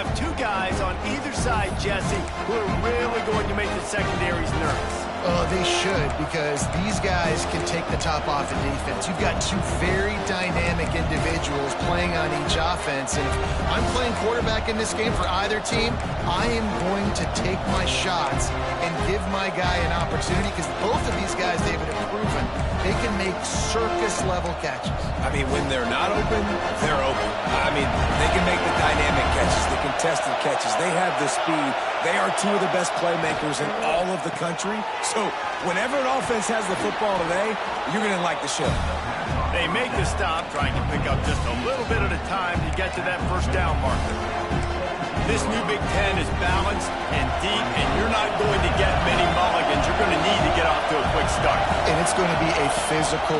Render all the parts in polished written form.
have two guys on either side, Jesse, who are really going to make the secondaries nervous. Oh, they should, because these guys can take the top off in defense. You've got two very dynamic individuals playing on each offense, and if I'm playing quarterback in this game for either team, I am going to take my shots and give my guy an opportunity, because both of these guys, David, have proven they can make circus-level catches. I mean, when they're not open, they're open. I mean, they can make the dynamic catches, the contested catches. They have the speed. They are two of the best playmakers in all of the country. So whenever an offense has the football today, you're going to like the show. They make the stop, trying to pick up just a little bit at a time to get to that first down marker. This new Big Ten is balanced and deep, and you're not going to get many mulligans. You're going to need to get off to a quick start. And it's going to be a physical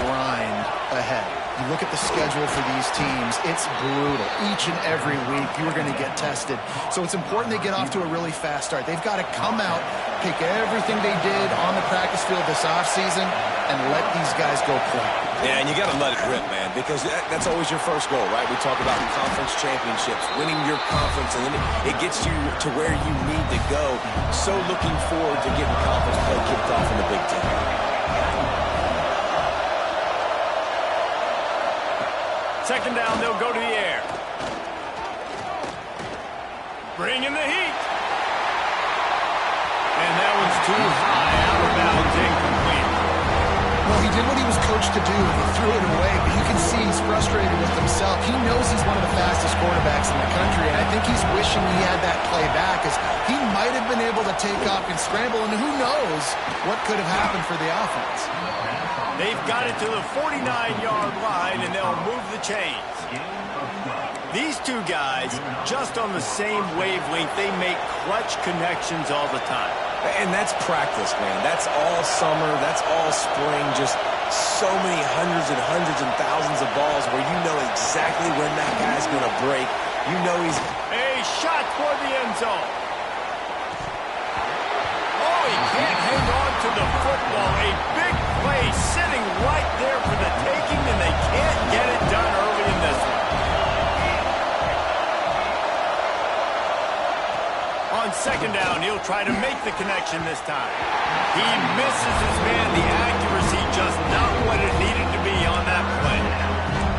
grind ahead. You look at the schedule for these teams, it's brutal. Each and every week, you are going to get tested. So it's important they get off to a really fast start. They've got to come out, take everything they did on the practice field this offseason, and let these guys go play. Yeah, and you got to let it rip, man, because that's always your first goal, right? We talk about conference championships, winning your conference, and then it gets you to where you need to go. So looking forward to getting conference play kicked off in the Big Ten. Second down, they'll go to the air. Bring in the heat. And that one's too high, out of bounds, incomplete. Well, he did what he was coached to do. He threw it away, but you can see he's frustrated with himself. He knows he's one of the fastest quarterbacks in the country, and I think he's wishing he had that play back, as he might have been able to take off and scramble, and who knows what could have happened for the offense. They've got it to the 49-yard line, and they'll move the chains. These two guys, just on the same wavelength, they make clutch connections all the time. And that's practice, man. That's all summer. That's all spring. Just so many hundreds and thousands of balls where you know exactly when that guy's going to break. You know he's... A shot toward the end zone. Oh, he can't hang on to the football. A big play sitting right there for the taking, and they can't get it done early in this one. On second down, he'll try to make the connection this time. He misses his man. The accuracy just not what it needed to be on that play.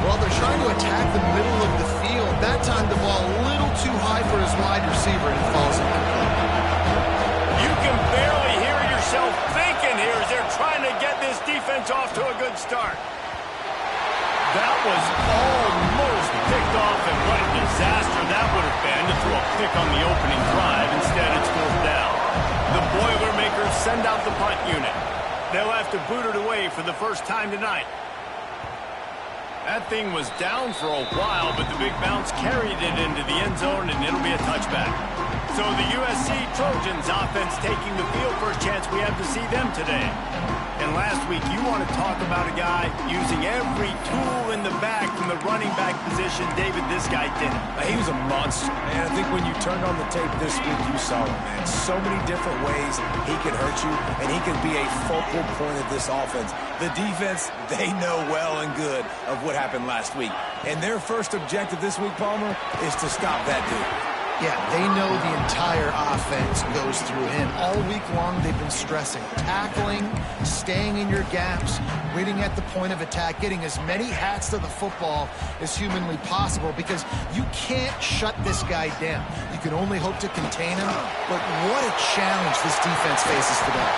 Well, they're trying to attack the middle of the field. That time the ball a little too high for his wide receiver, and it falls incomplete. You can barely hear yourself thinking here as they're trying to get this defense off to a good start. That was almost picked off, and what a disaster that would have been to throw a pick on the opening drive. Instead, it's fourth down. The Boilermakers send out the punt unit. They'll have to boot it away for the first time tonight. That thing was down for a while, but the big bounce carried it into the end zone, and it'll be a touchback. So the USC Trojans offense taking the field for a chance we have to see them today. And last week, you want to talk about a guy using every tool in the bag from the running back position. David, this guy did it. He was a monster, man. I think when you turned on the tape this week, you saw it, man. So many different ways he can hurt you, and he can be a focal point of this offense. The defense, they know well and good of what happened last week. And their first objective this week, Palmer, is to stop that dude. Yeah, they know the entire offense goes through him. All week long, they've been stressing tackling, staying in your gaps, waiting at the point of attack, getting as many hats to the football as humanly possible, because you can't shut this guy down. You can only hope to contain him, but what a challenge this defense faces today.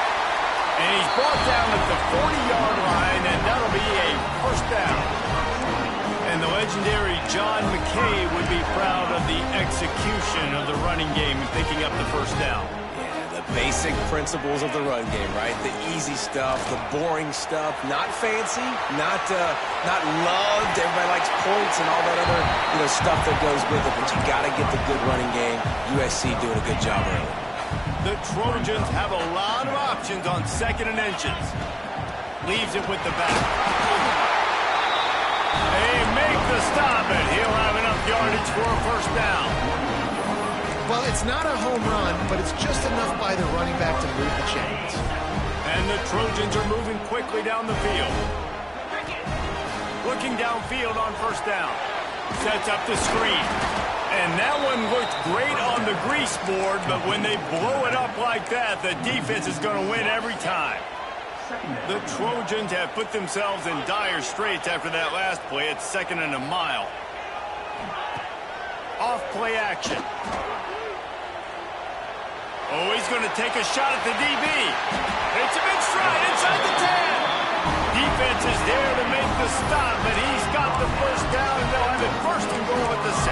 And he's brought down at the 40-yard line, and that'll be a first down. And the legendary John McKay would be proud of the execution of the running game and picking up the first down. Yeah, the basic principles of the run game, right? The easy stuff, the boring stuff, not fancy, not loved. Everybody likes points and all that other stuff that goes with it, but you got to get the good running game. USC doing a good job early. The Trojans have a lot of options on second and inches. Leaves it with the back. They make the stop, and he'll have enough yardage for a first down. Well, it's not a home run, but it's just enough by the running back to move the chains. And the Trojans are moving quickly down the field. Looking downfield on first down. Sets up the screen. And that one looked great on the grease board, but when they blow it up like that, the defense is going to win every time. The Trojans have put themselves in dire straits after that last play. It's 2nd and a mile. Off play action. Oh, he's going to take a shot at the DB. It's him in stride inside the 10. Defense is there to make the stop, but he's got the first down, and they'll have it 1st and goal at the 6.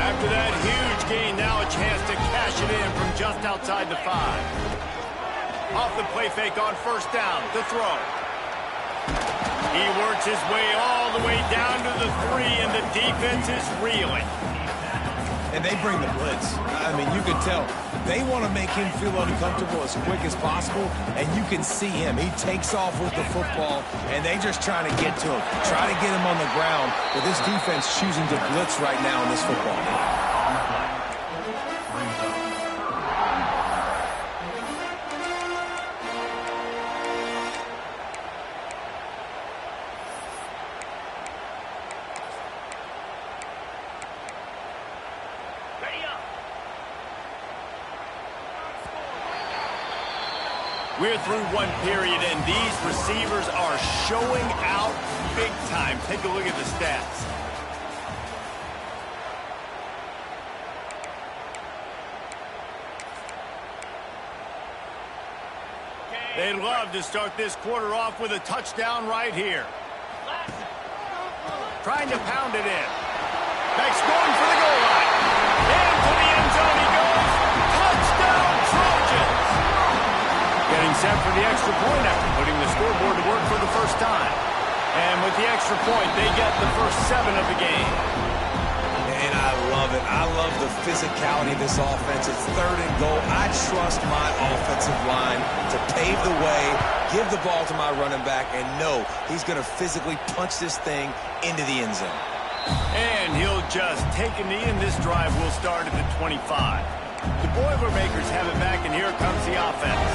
After that huge gain, now a chance to cash it in from just outside the 5. Off the play fake on 1st down to throw. He works his way all the way down to the 3, and the defense is reeling. And they bring the blitz. I mean, you can tell. They want to make him feel uncomfortable as quick as possible, and you can see him. He takes off with the football, and they just trying to get to him, try to get him on the ground, but this defense choosing to blitz right now in this football game. We're through one period, and these receivers are showing out big time. Take a look at the stats. They'd love to start this quarter off with a touchdown right here. Trying to pound it in. Next, going for the goal line. Into the end zone he goes. Touchdown, Trojans! Getting set for the extra point after putting the scoreboard to work for the first time. And with the extra point, they get the first 7 of the game. And I love it. I love the physicality of this offense. It's 3rd and goal. I trust my offensive line to pave the way, give the ball to my running back, and know he's going to physically punch this thing into the end zone. And he'll just take a knee, and this drive will start at the 25. The Boilermakers have it back, and here comes the offense.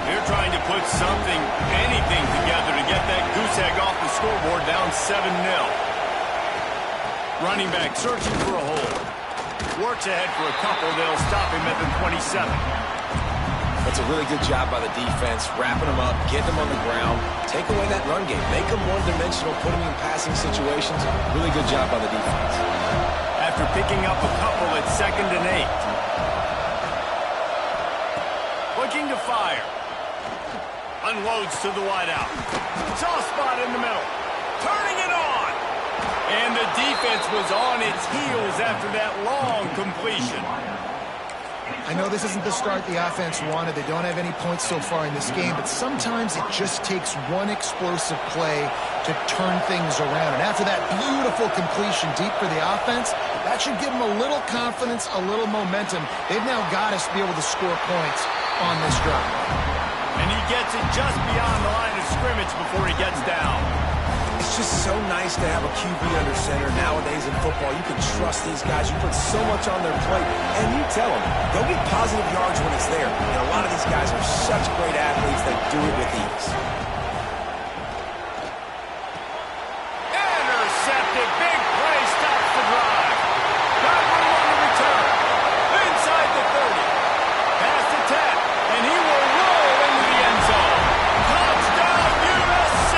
They're trying to put something, anything together to get that goose egg off the scoreboard, down 7-0. Running back searching for a hole. Works ahead for a couple. They'll stop him at the 27. That's a really good job by the defense, wrapping them up, getting them on the ground, take away that run game, make them one-dimensional, put them in passing situations. Really good job by the defense. After picking up a couple, it's 2nd and 8. Looking to fire. Unloads to the wideout. Soft spot in the middle. Turning it on. And the defense was on its heels after that long completion. I know this isn't the start the offense wanted. They don't have any points so far in this game, but sometimes it just takes one explosive play to turn things around. And after that beautiful completion deep for the offense, that should give them a little confidence, a little momentum. They've now got us to be able to score points on this drive. And he gets it just beyond the line of scrimmage before he gets down. It's just so nice to have a QB under center. Nowadays in football, you can trust these guys. You put so much on their plate, and you tell them, go get positive yards when it's there. And a lot of these guys are such great athletes that do it with ease. Intercepted. Big play. Stops the drive. Got room on the return. Inside the 30. Past the 10. And he will roll into the end zone. Touchdown, USC.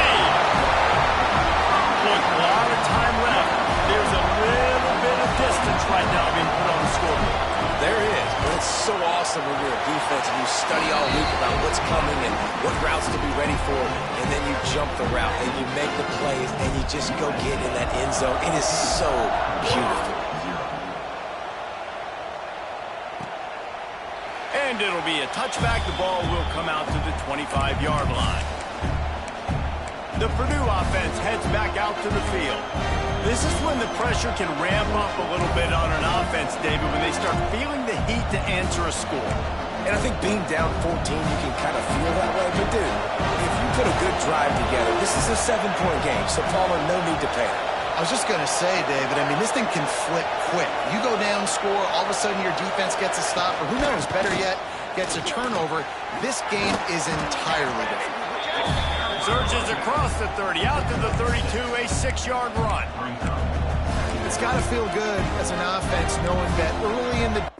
Look, a lot of time left. There's a little bit of distance right now being put on the scoreboard. There is, but it's so awesome when you're a defense and you study all week about what's coming and what routes to be ready for, and then you jump the route and you make the plays and you just go get in that end zone. It is so beautiful. And it'll be a touchback. The ball will come out to the 25-yard line. The Purdue offense heads back out to the field. This is when the pressure can ramp up a little bit on an offense, David, when they start feeling the heat to answer a score. And I think being down 14, you can kind of feel that way. But, dude, if you put a good drive together, this is a 7-point game, so Palmer, no need to panic. I was just going to say, David, I mean, this thing can flip quick. You go down, score, all of a sudden your defense gets a stop, or who knows, better yet, gets a turnover. This game is entirely different. Surges across the 30, out to the 32, a 6-yard run. It's got to feel good as an offense knowing that early in the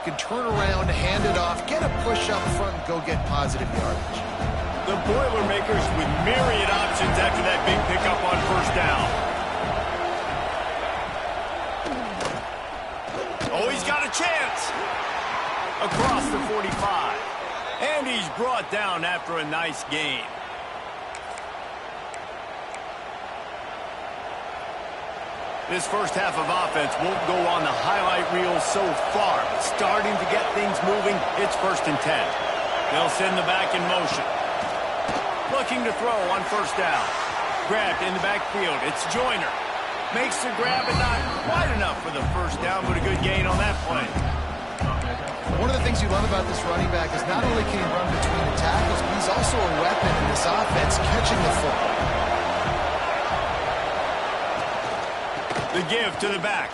can turn around, hand it off, get a push up front, and go get positive yardage. The Boilermakers with myriad options after that big pickup on first down. Oh, he's got a chance. Across the 45. And he's brought down after a nice gain. This first half of offense won't go on the highlight reel so far. Starting to get things moving, it's 1st and 10. They'll send the back in motion. Looking to throw on first down. Grabbed in the backfield. It's Joyner. Makes the grab, but not quite enough for the first down, but a good gain on that play. One of the things you love about this running back is not only can he run between the tackles, but he's also a weapon in this offense, catching the football. The give to the back.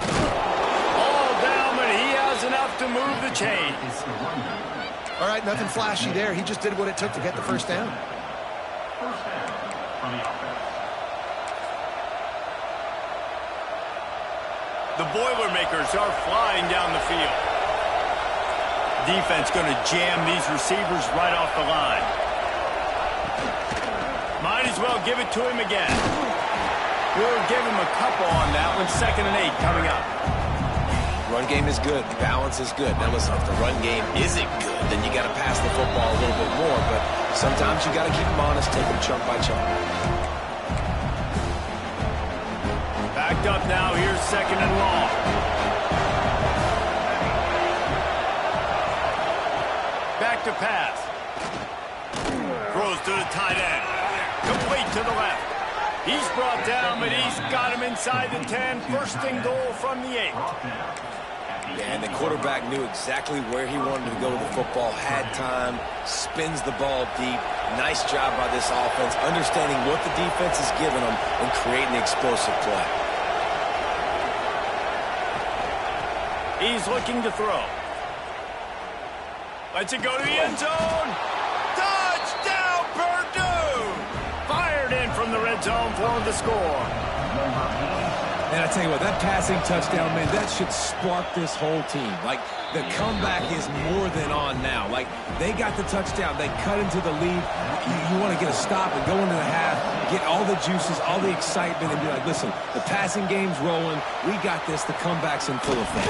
All down, but he has enough to move the chains. All right, nothing flashy there. He just did what it took to get the first down. The Boilermakers are flying down the field. Defense going to jam these receivers right off the line. Might as well give it to him again. We'll give him a couple on that one. 2nd and 8 coming up. Run game is good. Balance is good. Now listen, if the run game isn't good, then you got to pass the football a little bit more. But sometimes you got to keep them honest, take them chunk by chunk. Backed up now. Here's 2nd and long. Back to pass. Throws to the tight end. Complete to the left. He's brought down, but he's got him inside the 10. 1st and goal from the 8. Yeah, and the quarterback knew exactly where he wanted to go with the football, had time, spins the ball deep. Nice job by this offense, understanding what the defense is giving them and creating the explosive play. He's looking to throw. Lets it go to the end zone. Touchdown, Purdue! Fired in from the red zone for the score. And I tell you what, that passing touchdown, man, that should spark this whole team. Like, the comeback is more than on now. Like, they got the touchdown. They cut into the lead. You want to get a stop and go into the half, get all the juices, all the excitement, and be like, listen, the passing game's rolling. We got this. The comeback's in full effect.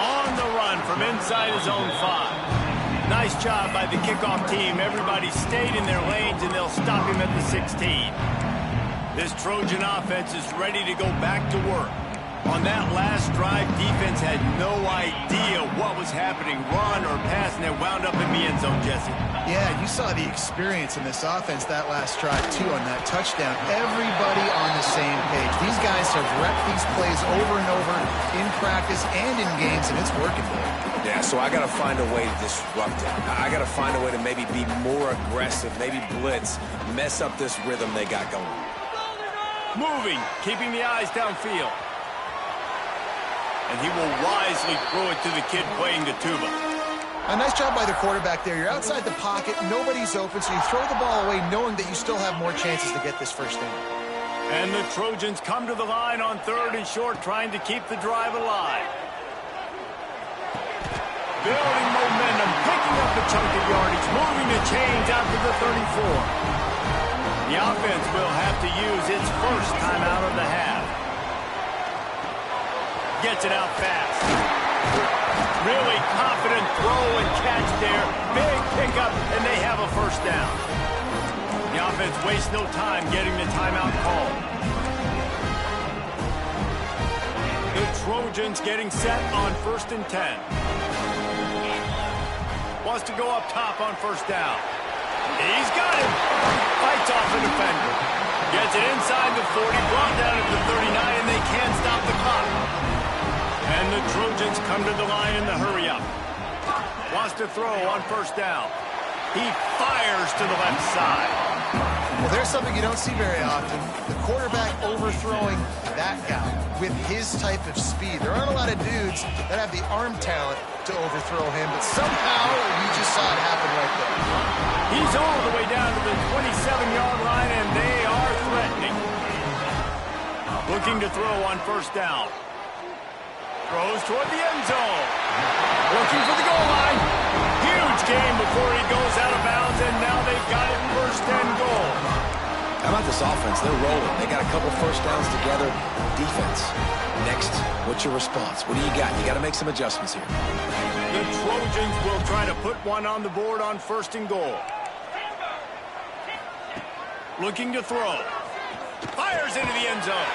On the run from inside his own 5. Nice job by the kickoff team. Everybody stayed in their lanes, and they'll stop him at the 16. This Trojan offense is ready to go back to work. On that last drive, defense had no idea what was happening, run or pass, and it wound up in the end zone, Jesse. Yeah, you saw the experience in this offense that last drive, too, on that touchdown. Everybody on the same page. These guys have repped these plays over and over in practice and in games, and it's working for them. Yeah, so I got to find a way to disrupt it. I got to find a way to maybe be more aggressive, maybe blitz, mess up this rhythm they got going. Moving, keeping the eyes downfield. And he will wisely throw it to the kid playing the tuba. A nice job by the quarterback there. You're outside the pocket, nobody's open, so you throw the ball away knowing that you still have more chances to get this first down. And the Trojans come to the line on 3rd and short, trying to keep the drive alive. Building momentum, picking up a chunk of yardage, moving the chains out to the 34. The offense will have to use its first timeout of the half. Gets it out fast. Really confident throw and catch there. Big pickup, and they have a first down. The offense wastes no time getting the timeout called. The Trojans getting set on 1st and 10. Wants to go up top on first down. He's got him. Fights off the defender. Gets it inside the 40, brought down at the 39, and they can't stop the clock. And the Trojans come to the line in the hurry-up. Wants to throw on first down. He fires to the left side. Well, there's something you don't see very often. The quarterback overthrowing that guy with his type of speed. There aren't a lot of dudes that have the arm talent to overthrow him, but somehow you just saw it happen right there. He's all the way down to the 27-yard line, and they are threatening. Looking to throw on first down. Throws toward the end zone. Looking for the goal line. Huge game before he goes out of bounds, and now they've got it first and goal. How about this offense? They're rolling. They got a couple first downs together. Defense. Next, what's your response? What do you got? You got to make some adjustments here. The Trojans will try to put one on the board on first and goal. Looking to throw. Fires into the end zone.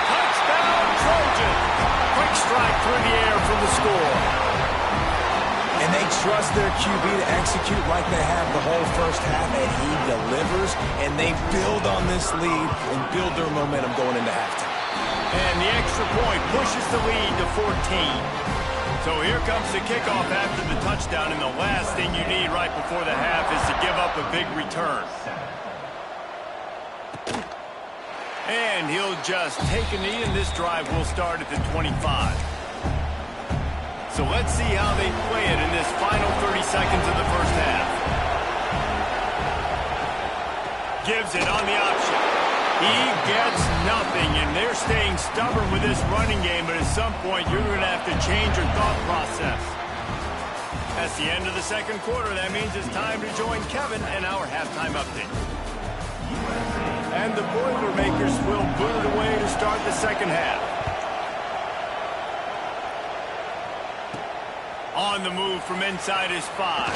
Touchdown, Trojans. Quick strike through the air for the score. And they trust their QB to execute like they have the whole first half, and he delivers, and they build on this lead and build their momentum going into halftime. And the extra point pushes the lead to 14. So here comes the kickoff after the touchdown, and the last thing you need right before the half is to give up a big return. And he'll just take a knee, and this drive will start at the 25. So let's see how they play it in this final 30 seconds of the first half. Gives it on the option. He gets nothing, and they're staying stubborn with this running game, but at some point you're going to have to change your thought process. That's the end of the second quarter. That means it's time to join Kevin and our halftime update. And the Boilermakers will boot it away to start the second half. On the move from inside his 5.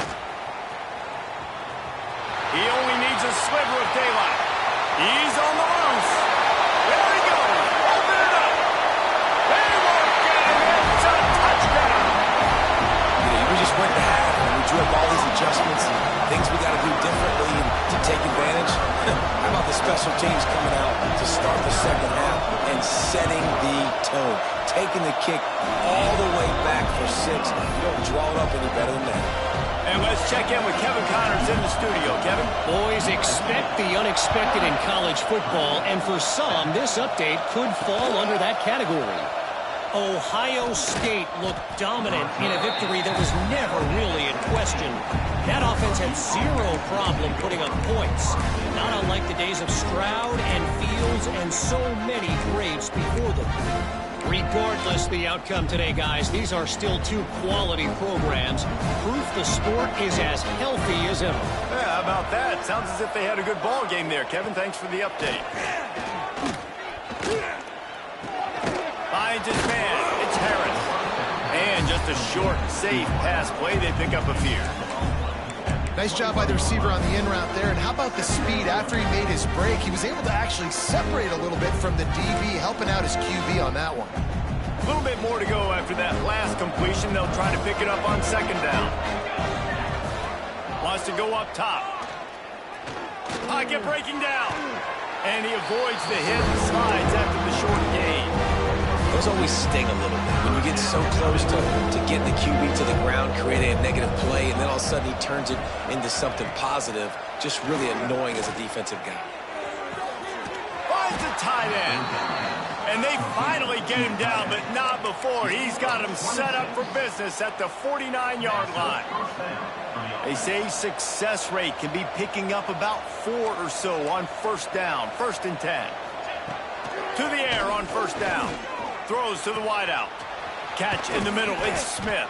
He only needs a sliver of daylight. He's on the loose. There he goes. Open it up. They won't get him. It's a touchdown. We just went to half, and we drew up all these adjustments and things we got to do differently and to take advantage. How about the special teams coming out to start the second half and setting the tone? Taking the kick all the way back for 6. You don't draw it up any better than that. And let's check in with Kevin Connors in the studio. Kevin? Boys, expect the unexpected in college football, and for some, this update could fall under that category. Ohio State looked dominant in a victory that was never really in question. That offense had zero problem putting up points, not unlike the days of Stroud and Fields and so many greats before them. Regardless the outcome today, guys, these are still two quality programs. Proof the sport is as healthy as ever. Yeah, how about that? Sounds as if they had a good ball game there. Kevin, thanks for the update. Finds his man. It's Harris. And just a short, safe pass play. They pick up a few. Nice job by the receiver on the in route there. And how about the speed after he made his break? He was able to actually separate a little bit from the DB, helping out his QB on that one. A little bit more to go after that last completion. They'll try to pick it up on second down. Wants to go up top. Pocket breaking down. And he avoids the hit and slides after the short gain. Those always sting a little bit. When you get so close to getting the QB to the ground, creating a negative play, and then all of a sudden he turns it into something positive, just really annoying as a defensive guy. Finds the tight end. And they finally get him down, but not before. He's got him set up for business at the 49-yard line. They say success rate can be picking up about 4 or so on first down, 1st and 10. To the air on first down. Throws to the wideout. Catch in the middle. It's Smith.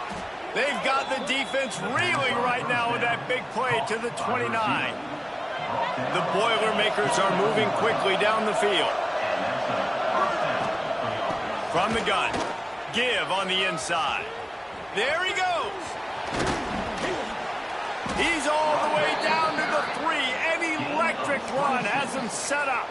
They've got the defense reeling right now with that big play to the 29. The Boilermakers are moving quickly down the field. From the gun. Give on the inside. There he goes. He's all the way down to the 3. An electric run has him set up.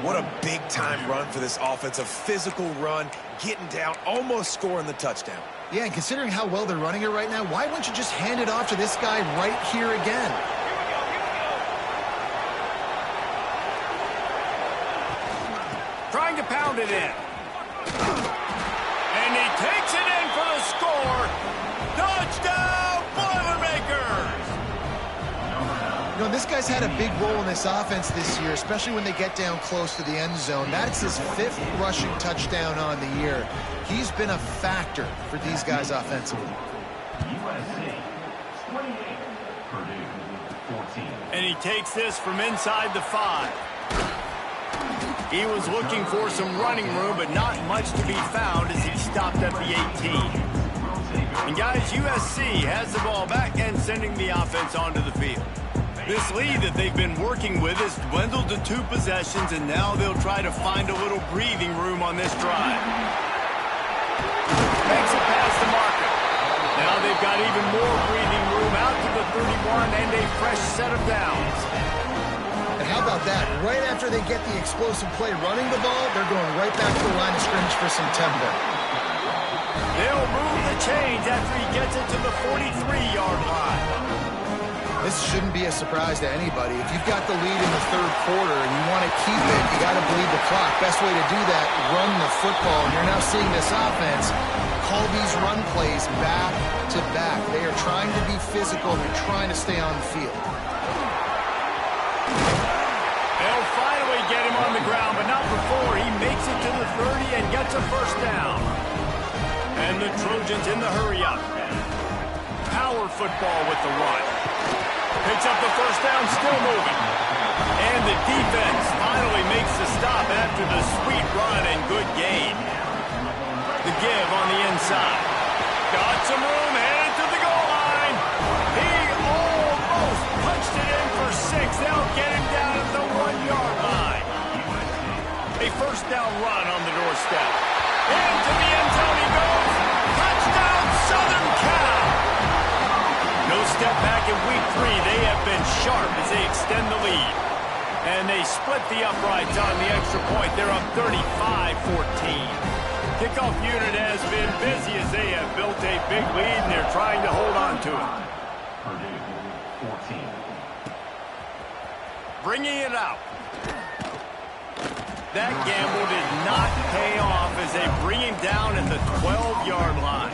What a big-time run for this offense. A physical run, getting down, almost scoring the touchdown. Yeah, and considering how well they're running it right now, why wouldn't you just hand it off to this guy right here again? This guy's had a big role in this offense this year, especially when they get down close to the end zone. That's his 5th rushing touchdown on the year. He's been a factor for these guys offensively. USC 28, Purdue 14. And he takes this from inside the 5. He was looking for some running room, but not much to be found as he stopped at the 18. And guys, USC has the ball back and sending the offense onto the field. This lead that they've been working with has dwindled to 2 possessions, and now they'll try to find a little breathing room on this drive. Makes it past the marker. Now they've got even more breathing room out to the 31 and a fresh set of downs. And how about that? Right after they get the explosive play running the ball, they're going right back to the line of scrimmage for some tempo. They'll move the chains after he gets it to the 43-yard line. This shouldn't be a surprise to anybody. If you've got the lead in the 3rd quarter and you want to keep it, you got to bleed the clock. Best way to do that, run the football. And you're now seeing this offense call these run plays back to back. They are trying to be physical and they're trying to stay on the field. They'll finally get him on the ground, but not before he makes it to the 30 and gets a first down. And the Trojans in the hurry-up. Power football with the run. Picks up the first down, still moving. And the defense finally makes the stop after the sweet run and good gain. The give on the inside. Got some room, headed to the goal line. He almost punched it in for 6. They'll get him down at the 1-yard line. A first down run on the doorstep. Into the end zone he goes. Touchdown, Southern Cal. No step back in week 3. They have been sharp as they extend the lead. And they split the uprights on the extra point. They're up 35-14. Kickoff unit has been busy as they have built a big lead, and they're trying to hold on to it. Purdue 14. Bringing it out. That gamble did not pay off as they bring him down at the 12-yard line.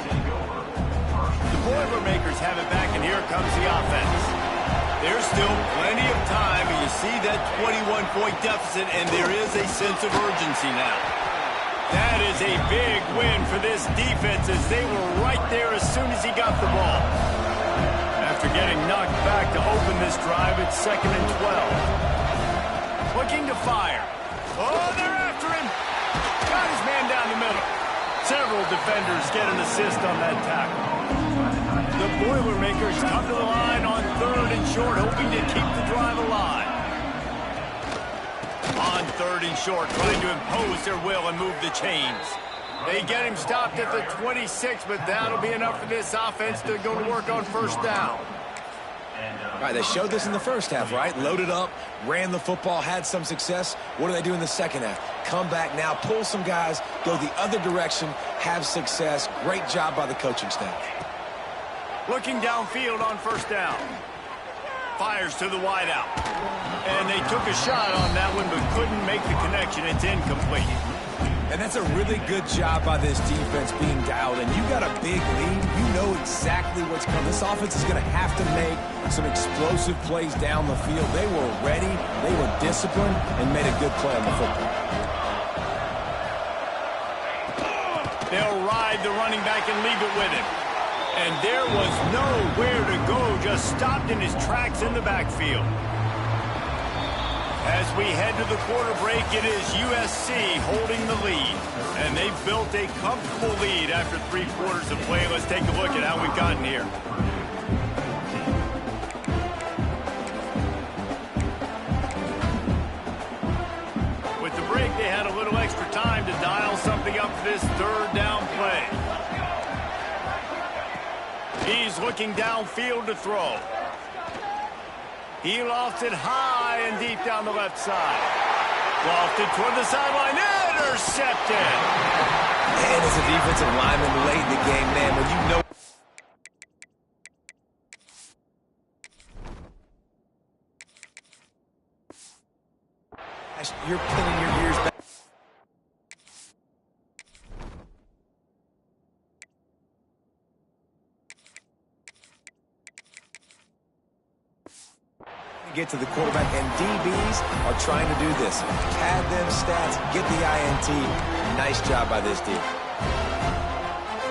The Boilermakers have it back, and here comes the offense. There's still plenty of time, and you see that 21-point deficit, and there is a sense of urgency now. That is a big win for this defense as they were right there as soon as he got the ball. After getting knocked back to open this drive, it's 2nd and 12. Looking to fire. Oh, they're after him. Got his man down the middle. Several defenders get an assist on that tackle. The Boilermakers come to the line on 3rd and short, hoping to keep the drive alive. On 3rd and short, trying to impose their will and move the chains. They get him stopped at the 26, but that'll be enough for this offense to go to work on first down. All right, they showed this in the first half, right? Loaded up, ran the football, had some success. What do they do in the second half? Come back now, pull some guys, go the other direction, have success. Great job by the coaching staff. Looking downfield on first down. Fires to the wideout. And they took a shot on that one, but couldn't make the connection. It's incomplete. And that's a really good job by this defense being dialed in. You got a big lead. You know exactly what's coming. This offense is going to have to make some explosive plays down the field. They were ready, they were disciplined, and made a good play on the football. They'll ride the running back and leave it with him. And there was nowhere to go, just stopped in his tracks in the backfield. As we head to the quarter break, it is USC holding the lead. And they've built a comfortable lead after 3 quarters of play. Let's take a look at how we've gotten here. With the break, they had a little extra time to dial something up for this 3rd down play. He's looking downfield to throw. He lofts it high and deep down the left side. Lofted toward the sideline. Intercepted. Man, as a defensive lineman late in the game, man, when you know. You're pinning your ears back. get to the quarterback, and DBs are trying to do this. Pad them stats, get the INT. Nice job by this D.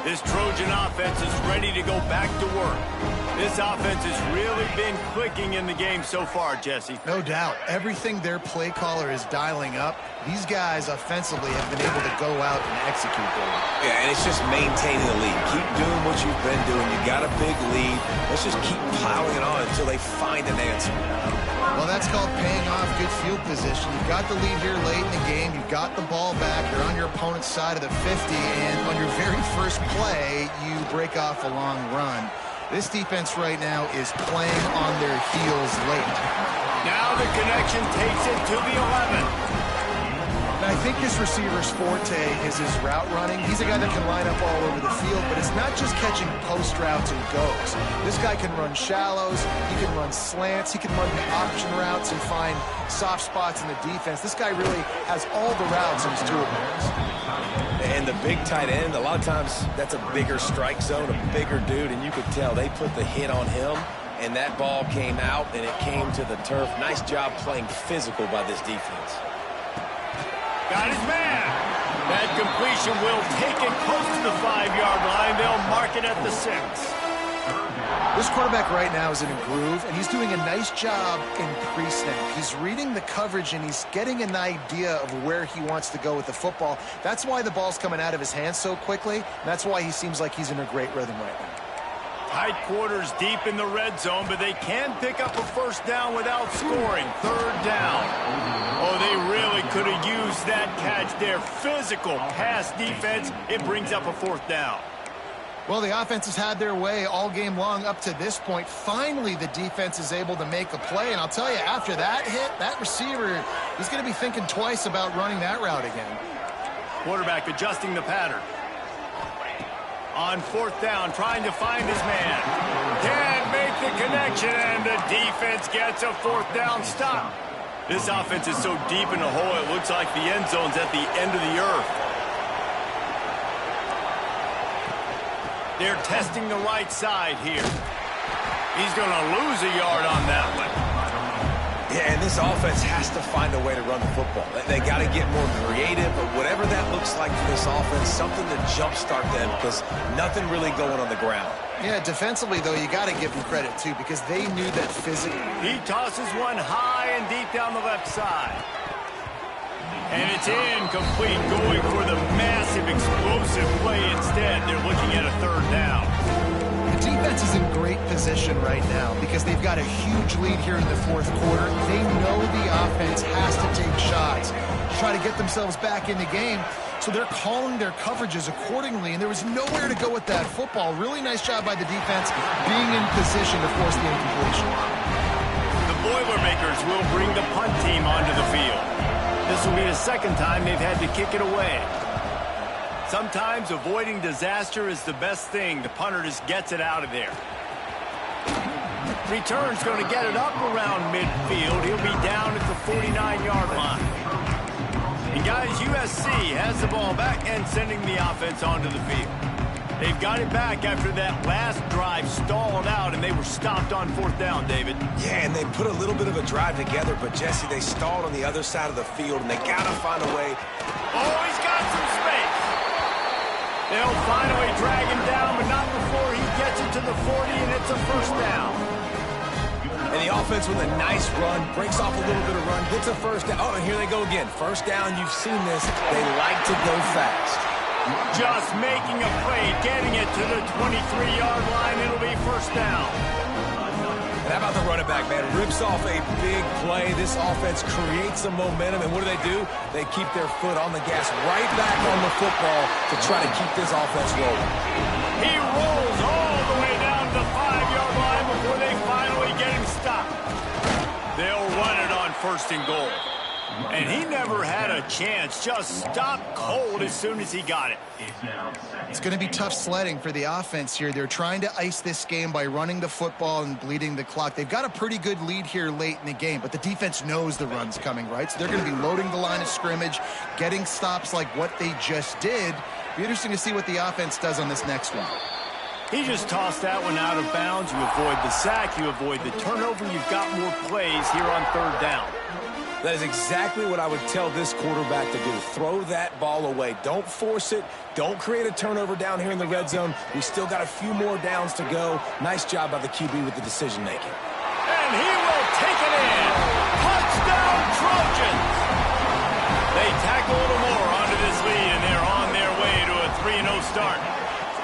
This Trojan offense is ready to go back to work. This offense has really been clicking in the game so far, Jesse. No doubt. Everything their play caller is dialing up, these guys offensively have been able to go out and execute them. Yeah, and it's just maintaining the lead. Keep doing what you've been doing. You got a big lead. Let's just keep piling it on until they find an answer. Well, that's called paying off good field position. You've got the lead here late in the game. You've got the ball back. You're on your opponent's side of the 50, and on your very first play, you break off a long run. This defense right now is playing on their heels late. Now the connection takes it to the 11. And I think this receiver's forte is his route running. He's a guy that can line up all over the field, but it's not just catching post routes and goes. This guy can run shallows, he can run slants, he can run the option routes and find soft spots in the defense. This guy really has all the routes in his toolbox. And the big tight end, a lot of times that's a bigger strike zone, a bigger dude, and you could tell they put the hit on him, and that ball came out, and it came to the turf. Nice job playing physical by this defense. Got his man. That completion will take it close to the 5-yard line. They'll mark it at the 6. This quarterback right now is in a groove, and he's doing a nice job in pre-snap. He's reading the coverage, and he's getting an idea of where he wants to go with the football. That's why the ball's coming out of his hands so quickly, and that's why he seems like he's in a great rhythm right now. Tight quarters deep in the red zone, but they can pick up a first down without scoring. 3rd down. Oh, they really could have used that catch there. Physical pass defense. It brings up a 4th down. Well, the offense has had their way all game long up to this point. Finally, the defense is able to make a play, and I'll tell you, after that hit, that receiver, he's going to be thinking twice about running that route again. Quarterback adjusting the pattern. On 4th down, trying to find his man. Can't make the connection, and the defense gets a 4th down stop. This offense is so deep in the hole, it looks like the end zone's at the end of the earth. They're testing the right side here. He's going to lose a yard on that one. Yeah, and this offense has to find a way to run the football. They got to get more creative, but whatever that looks like for this offense, something to jumpstart them because nothing really going on the ground. Yeah, defensively, though, you got to give them credit, too, because they knew that physically. He tosses one high and deep down the left side. And it's incomplete, going for the massive explosive play instead. They're looking at a 3rd down. The defense is in great position right now because they've got a huge lead here in the 4th quarter. They know the offense has to take shots to try to get themselves back in the game. So they're calling their coverages accordingly, and there was nowhere to go with that football. Really nice job by the defense being in position to force the incompletion. The Boilermakers will bring the punt team onto the field. This will be the 2nd time they've had to kick it away. Sometimes avoiding disaster is the best thing. The punter just gets it out of there. Return's going to get it up around midfield. He'll be down at the 49-yard line. And guys, USC has the ball back and sending the offense onto the field. They've got it back after that last drive stalled out, and they were stopped on 4th down, David. Yeah, and they put a little bit of a drive together, but Jesse, they stalled on the other side of the field, and they got to find a way. Oh, he's got some space. They'll finally drag him down, but not before he gets it to the 40, and it's a 1st down. And the offense with a nice run, breaks off a little bit of run, gets a 1st down. Oh, and here they go again. 1st down, you've seen this. They like to go fast. Just making a play, getting it to the 23-yard line. It'll be 1st down. And how about the running back, man? Rips off a big play. This offense creates some momentum, and what do? They keep their foot on the gas right back on the football to try to keep this offense rolling. He rolls all the way down to the 5-yard line before they finally get him stopped. They'll run it on 1st and goal. And he never had a chance. Just stopped cold as soon as he got it. It's going to be tough sledding for the offense here. They're trying to ice this game by running the football and bleeding the clock. They've got a pretty good lead here late in the game, but the defense knows the run's coming, right? So they're going to be loading the line of scrimmage, getting stops like what they just did. Be interesting to see what the offense does on this next one. He just tossed that one out of bounds. You avoid the sack, you avoid the turnover. You've got more plays here on third down. That is exactly what I would tell this quarterback to do. Throw that ball away. Don't force it. Don't create a turnover down here in the red zone. We still got a few more downs to go. Nice job by the QB with the decision-making. And he will take it in. Touchdown, Trojans! They tack a little more onto this lead, and they're on their way to a 3-0 start.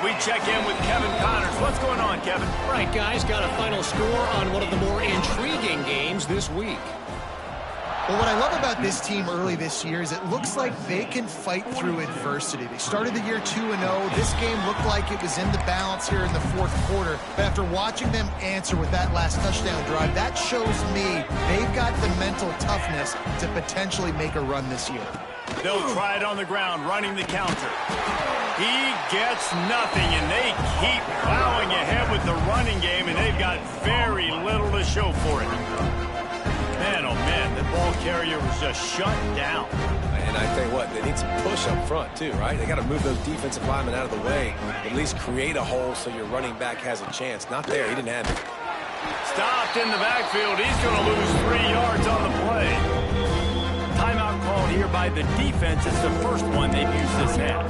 We check in with Kevin Connors. What's going on, Kevin? Right, guys, got a final score on one of the more intriguing games this week. Well, what I love about this team early this year is it looks like they can fight through adversity. They started the year 2-0. This game looked like it was in the balance here in the fourth quarter. But after watching them answer with that last touchdown drive, that shows me they've got the mental toughness to potentially make a run this year. They'll try it on the ground, running the counter. He gets nothing, and they keep plowing ahead with the running game, and they've got very little to show for it. Man, oh man, the ball carrier was just shut down. And I tell you what, they need some push up front too, right? They got to move those defensive linemen out of the way, at least create a hole so your running back has a chance. Not there, he didn't have it. Stopped in the backfield. He's going to lose 3 yards on the play. Timeout called here by the defense. It's the first one they've used this half.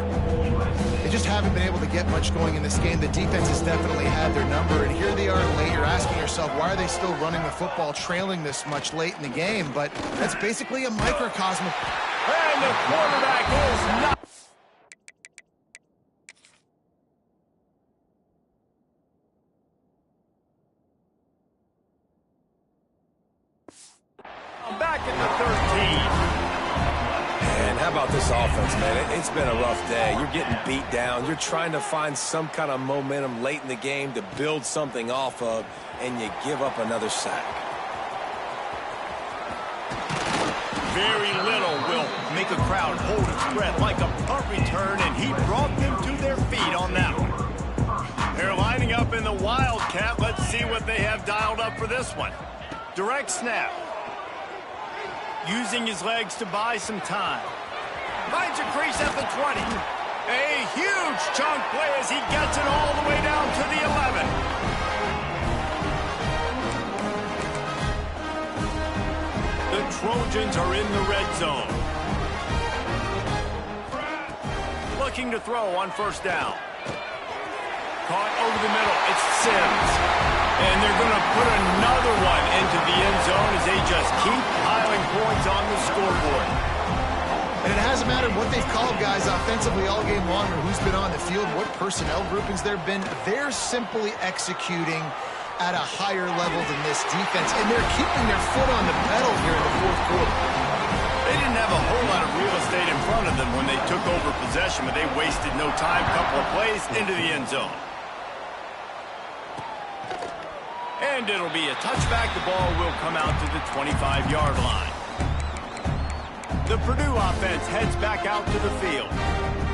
They just haven't been able to get much going in this game. The defense has definitely had their number, and here they are late. You're asking yourself, why are they still running the football, trailing this much late in the game? But that's basically a microcosm. And the quarterback is not. Back at the 13. And how about this offense, man? It's been a rough day. You're getting beat down. You're trying to find some kind of momentum late in the game to build something off of, and you give up another sack. Very little will make a crowd hold its breath like a punt return, and he brought them to their feet on that one. They're lining up in the Wildcat. Let's see what they have dialed up for this one. Direct snap. Using his legs to buy some time. Finds a crease at the 20. A huge chunk play as he gets it all the way down to the 11. The Trojans are in the red zone. Looking to throw on first down. Caught over the middle. It's Sims. And they're going to put another one into the end zone as they just keep piling points on the scoreboard. And it hasn't mattered what they've called guys offensively all game long or who's been on the field, what personnel groupings there have been. They're simply executing at a higher level than this defense, and they're keeping their foot on the pedal here in the fourth quarter. They didn't have a whole lot of real estate in front of them when they took over possession, but they wasted no time. Couple of plays into the end zone. And it'll be a touchback. The ball will come out to the 25-yard line. The Purdue offense heads back out to the field.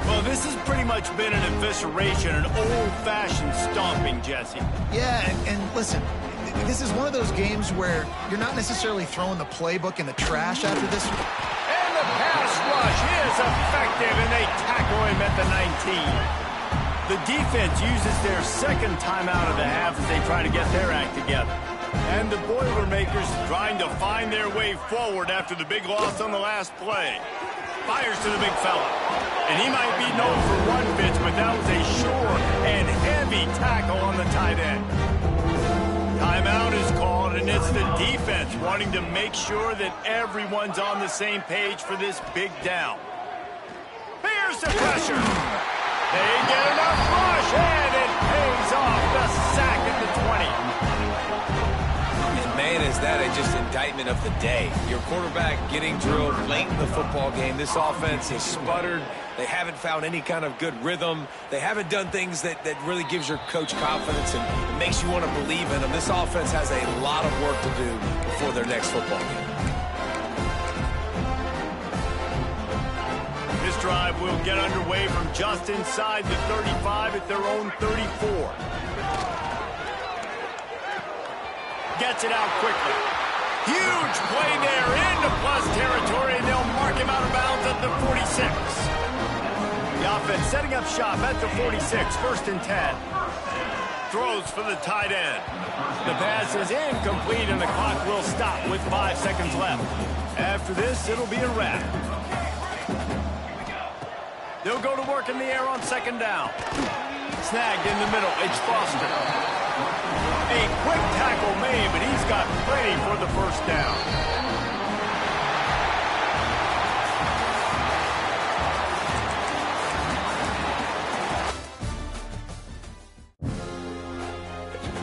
Well, this has pretty much been an evisceration, an old-fashioned stomping, Jesse. Yeah, and listen, this is one of those games where you're not necessarily throwing the playbook in the trash after this. And the pass rush is effective, and they tackle him at the 19. The defense uses their second timeout of the half as they try to get their act together. And the Boilermakers trying to find their way forward after the big loss on the last play. Fires to the big fella. And he might be known for one pitch, but that was a sure and heavy tackle on the tight end. Timeout is called, and it's the defense wanting to make sure that everyone's on the same page for this big down. Here's the pressure. They get enough rush, and it pays off. The sack at the 20. And man, is that just indictment of the day. Your quarterback getting drilled late in the football game. This offense has sputtered. They haven't found any kind of good rhythm. They haven't done things that really gives your coach confidence and makes you want to believe in them. This offense has a lot of work to do before their next football game. This drive will get underway from just inside the 35 at their own 34. Gets it out quickly. Huge play there into plus territory, and they'll mark him out of bounds at the 46. The offense setting up shop at the 46, 1st and 10. Throws for the tight end. The pass is incomplete, and the clock will stop with 5 seconds left. After this, it'll be a wrap. They'll go to work in the air on 2nd down. Snagged in the middle. It's Foster. A quick tackle made, but he's got plenty for the 1st down.